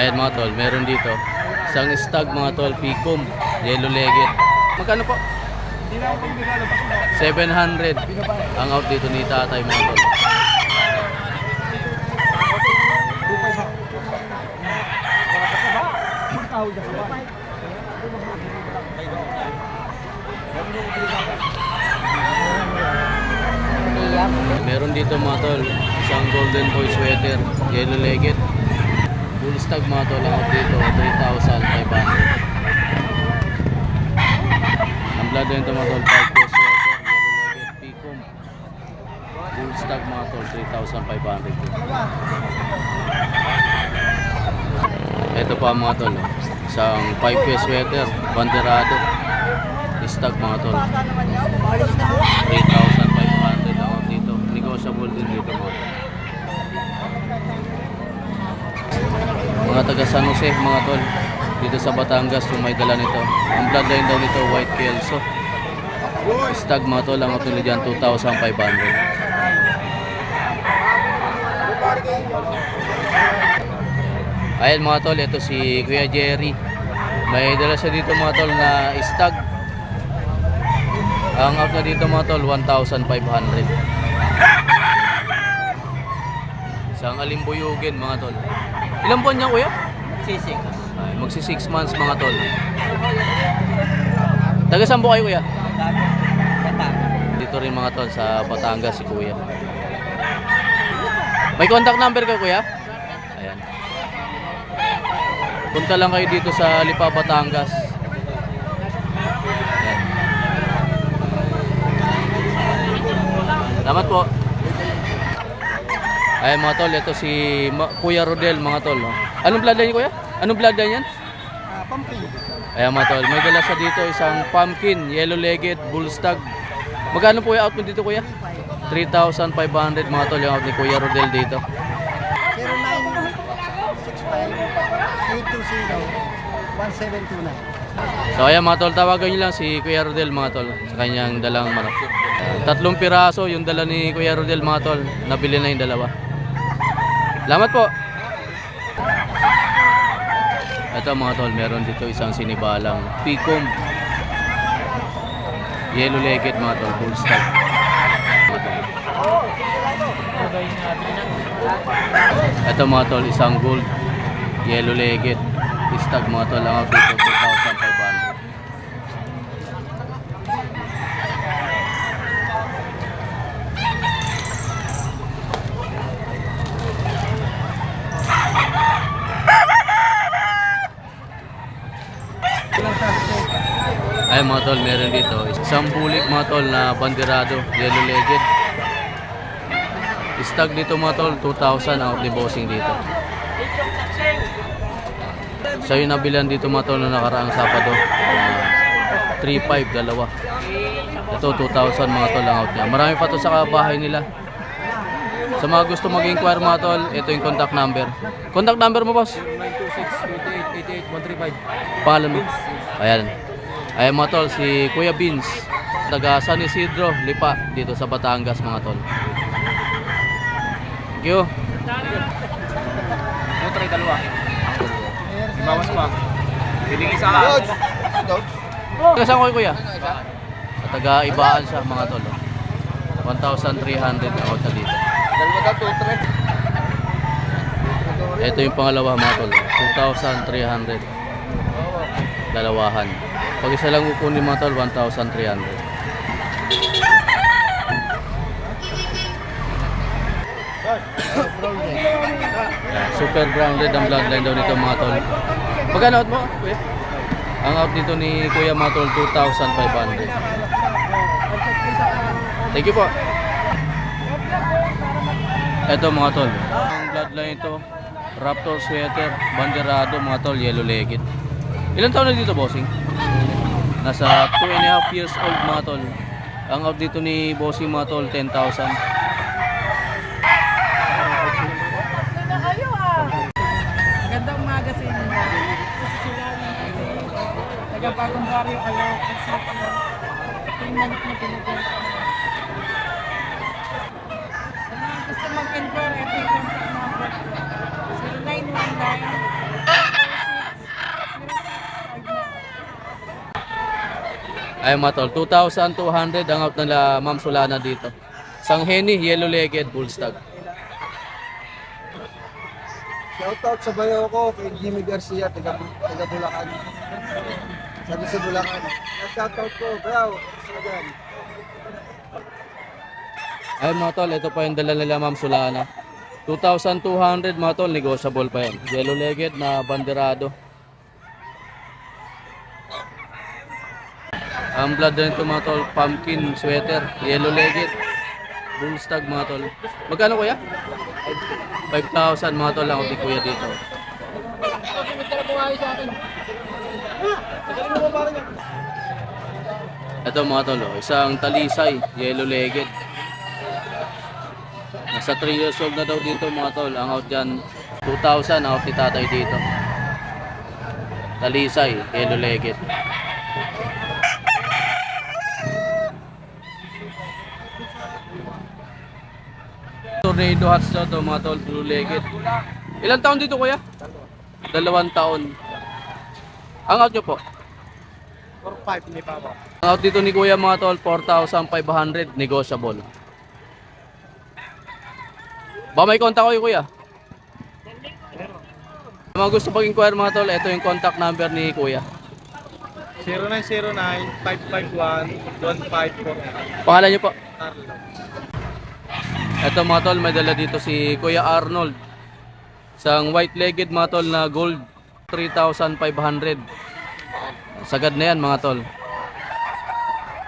Ayan mga tol, meron dito isang stag mga tol, Picom, yellow legged. Magkano po? 700 ang out dito ni tatay mga tol. Meron dito mga tol, isang golden boy sweater, yellow legged. Full stag mga tol, ang out dito 3,500. Ang blood line ito mga tol, 5 piece sweater, yellow legged, Picom. Full stag mga tol, 3,500. Ito pa mga tol, isang 5 piece sweater, banderado, stag mga tol, 3,500 ang out dito. Negotiable din dito mga tol. Mga taga San Jose mga tol, dito sa Batangas yung may dala nito. Ang bloodline daw nito white kelso, stag mga tol, ang out nila dyan 2,500. Ayan mga tol, ito si Kuya Jerry, may dala siya dito mga tol na stag. Ang out na dito mga tol 1,500. Isang alimbuyugin mga tol. Ilang buwan niya kuya? Magsi 6 months mga tol. Taga saan po kayo kuya? Dito rin mga tol sa Batangas si kuya. May contact number kayo kuya? Ayan. Punta lang kayo dito sa Lipa, Batangas. Ayan. Salamat po. Ayan mga tol, ito si Kuya Rodel mga tol. Anong bloodline kuya? Anong bloodline yan? Pumpkin. Ayan mga tol, may dala sa dito isang pumpkin, yellow legged, bull stag. Magkano po yung out mo dito kuya? 3,500 mga tol yung out ni Kuya Rodel dito. 0965-820-1729. So ayan mga tol, tawagan nyo lang si Kuya Rodel mga tol sa kanyang dalang manok. 3 piraso yung dala ni Kuya Rodel mga tol, nabili na yung dalawa. Salamat po. Ito mga tol, meron dito isang sinibalang Picom, yellow legged mga tol, full stag. Ito mga tol, isang gold, yellow legged, stag mga tol, ang out dito 2,500. Ay mga tol, meron dito isang bulik mga tol na banderado, yellow legged. Stag dito mga tol, 2,000 out ni bossing dito. Siya yung nabilan dito mga tol na nakaraang Sabado, 3,500 dalawa. Ito 2,000 mga tol ang out niya. Marami pa to sa bahay nila. Sa mga gusto mag-inquire mga tol, ito yung contact number. Contact number mo boss? 0926-2888-135. Pangalan mo? Ayan. Ayan mga tol, si Kuya Beans, taga San Isidro, Lipa, dito sa Batangas mga tol. Thank you. Ito try dalawa. Ibawas pa. Piling isa ka. Taga saan ko kuya? Taga Ibaan siya mga tol. 1,300 ang out na dito. Dalawa daw, 2-3. Ito yung pangalawa mga tol, 2,300. Dalawahan. Pag isa lang kukunin mga tol, 1,300. Super branded ang bloodline daw nito mga tol. Magkano out mo? Kuya? Ang out dito ni Kuya mga tol, 2,500. Thank you po. Ito mga tol, ang bloodline ito, Raptor sweater, banderado mga tol, yellow legged. Ilan taon na dito bossing? Nasa 2.5 years old mga tol. Ang out dito ni bossing mga tol, 10,000. Gandang umaga sa inyo. Nagapagong baryo kayo kasi yung manok na pinagkita. Sa mga gusto mag-inquire, ito yung contact number ko. 0919 Ay mga tol, 2,200 ang out nila Ma'am Solana dito. Isang Henny, yellow-legged, bull stag. Shoutout sa bayo ko kay Jimmy Garcia, taga Bulacan. Sabi sa Bulacan. Shoutout ko, bro. Sino dyan? Ay mga tol, ito pa yung dala nila Ma'am Solana. 2,200 mga tol, negotiable pa yan. Yellow-legged na banderado. Ang blood na ito mga tol, pumpkin sweater, yellow-legged, bull stag mga tol. Magkano kuya? 5,000 mga tol ang uti kuya dito. Ito mga tol, oh, isang talisay, yellow-legged. Nasa 3 years old na daw dito mga tol. Ang out dyan, 2,000 ang out ni tatay dito. Talisay, yellow-legged. Tornado hats daw to mga tol, blue-legged. Ilang taon dito kuya? 2 taon. Ang out nyo po? 4-5, hindi pa ba? Ang out dito ni kuya mga tol, 4,500, negotiable. Ba may contact ko kuya? Mga gusto pag-inquire mga tol, ito yung contact number ni kuya. 0909-551-1549. Pangalan nyo po? Ito mga tol, may dala dito si Kuya Arnold. Isang white-legged mga tol na gold, 3,500. Sagad na yan mga tol.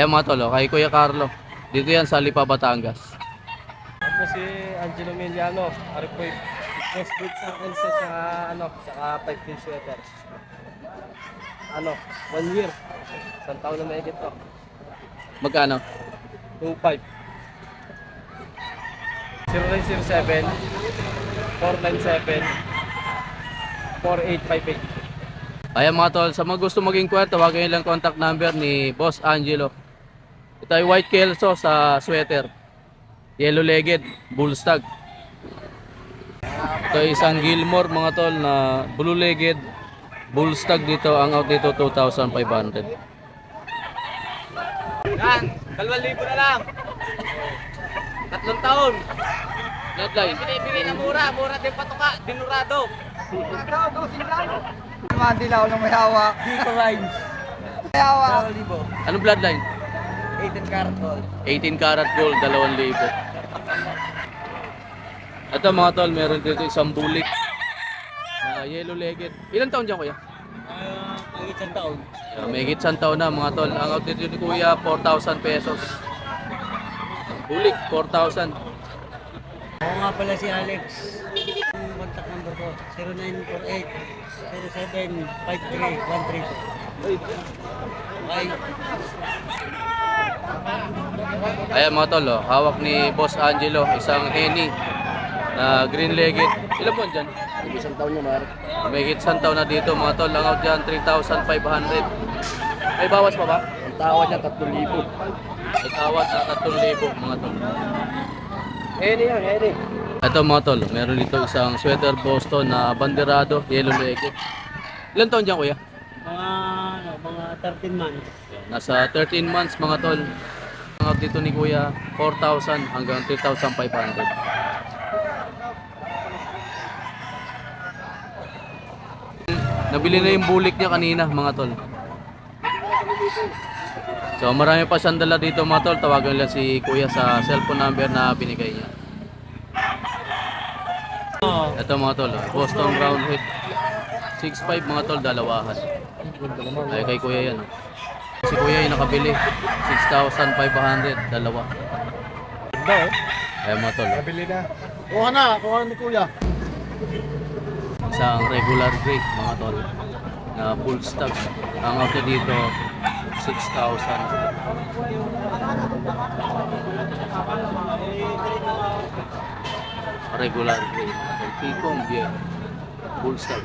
Ayan mga tol, kay Kuya Carlo. Dito yan sa Lipa, Batangas. Ako si Angelo Miliano. Ari po yung best breed sa akin sa 5-pin sweater. 1 year. Isang taon na mahigit to. Magkano? 2.5. 0907 497 4858. Ayan mga tol, sa mga gusto mag-inquire, tawagan nyo lang contact number ni Boss Angelo. Ito ay white kelso sa sweater. Yellow-legged, bull stag. Ito ay isang Gilmore mga tol na blue-legged, bull stag dito. Ang out dito 2,500. Yan! 2,000 na lang! 3 taon! Bloodline. Binibigay na mura! Mura din patuka! Dinurado! Mandi lang ako ng may hawak. Dito lines! May hawak. Anong bloodline? 18 karat gold. 18 karat gold, 2,000. Ito mga tol, meron dito isang bulik na yellow-legged. Ilan taon dyan kuya? Ang isang taon. May higit 100 taon na mga tol. Ang out dito ni kuya, 4,000 pesos. Bulik, 4,000. Ako nga pala si Alex. Yung contact number ko, 0948-0753-132. Okay. Ayan mga tol, oh, hawak ni Boss Angelo, isang Henny na green-legged. Ilan po dyan? Isang taon niya, Mar. May higit 100 taon na dito mga tol. Ang out dyan, 3,500. May bawas pa ba? Ang tawad niya, 3,000. May tawad na 3,000 mga tol. Edi yan, Edi. Ito mga tol, meron dito isang sweater Boston na banderado, yellow-legged. Ilan taon dyan kuya? Mga 13 months. Nasa 13 months mga tol. Ang out dito ni kuya, 4,000 hanggang 3,500. Nabili na yung bulik niya kanina mga tol. So marami pa siyang dala dito mga tol. Tawagan lang si kuya sa cellphone number na binigay niya. Ito mga tol, Boston Roundhead 6'5 mga tol, dalawahan. Ay kay kuya yan. Si kuya yung nakabili 6,500, dalawa. Ayan mga tol, Nabili na. Kuha na ni Kuya. isang regular grade mga tol na full stock. Ang out niya dito 6,000. Regular grade. Picong beer. Full stock.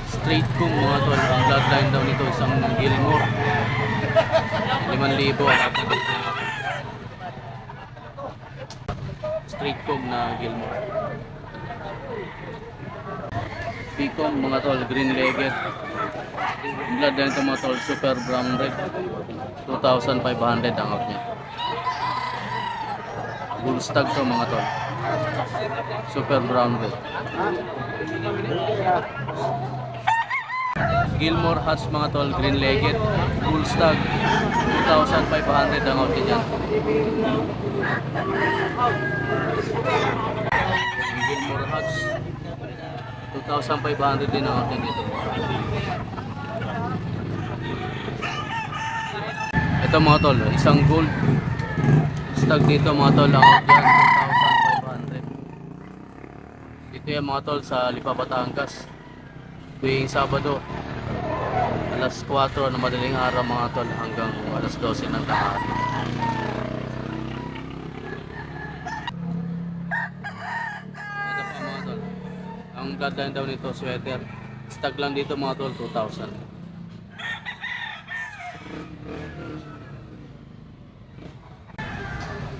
Straight kung mga tol. Ang bloodline daw nito isang Gilmore. 5,000 ang out niya dito. Straight kong na Gilmore. Picom mga tol, green legged. Blood din ito mga tol, super brown red. 2,500 ang out niya. Bull stag to mga tol. Super brown red. Gilmore Hats mga tol, green legged. Bull stag. 2,500 ang out niya. Gilmore Hats. 2,500 din ang out niya dito. Ito mga tol, isang gold stag dito mga tol, ang out yan 2,500. Dito yan mga tol sa Lipa, Batangas. Tuwing Sabado, alas 4 na madaling araw mga tol hanggang alas 12 ng tanghali. Ito pa mga tol, ang bloodline daw nito sweater, stag lang dito mga tol, 2,000.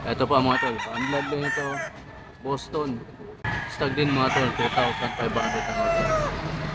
Ito pa mga tol, ang bloodline nito Boston, stag din mga tol, 2,500 ang out.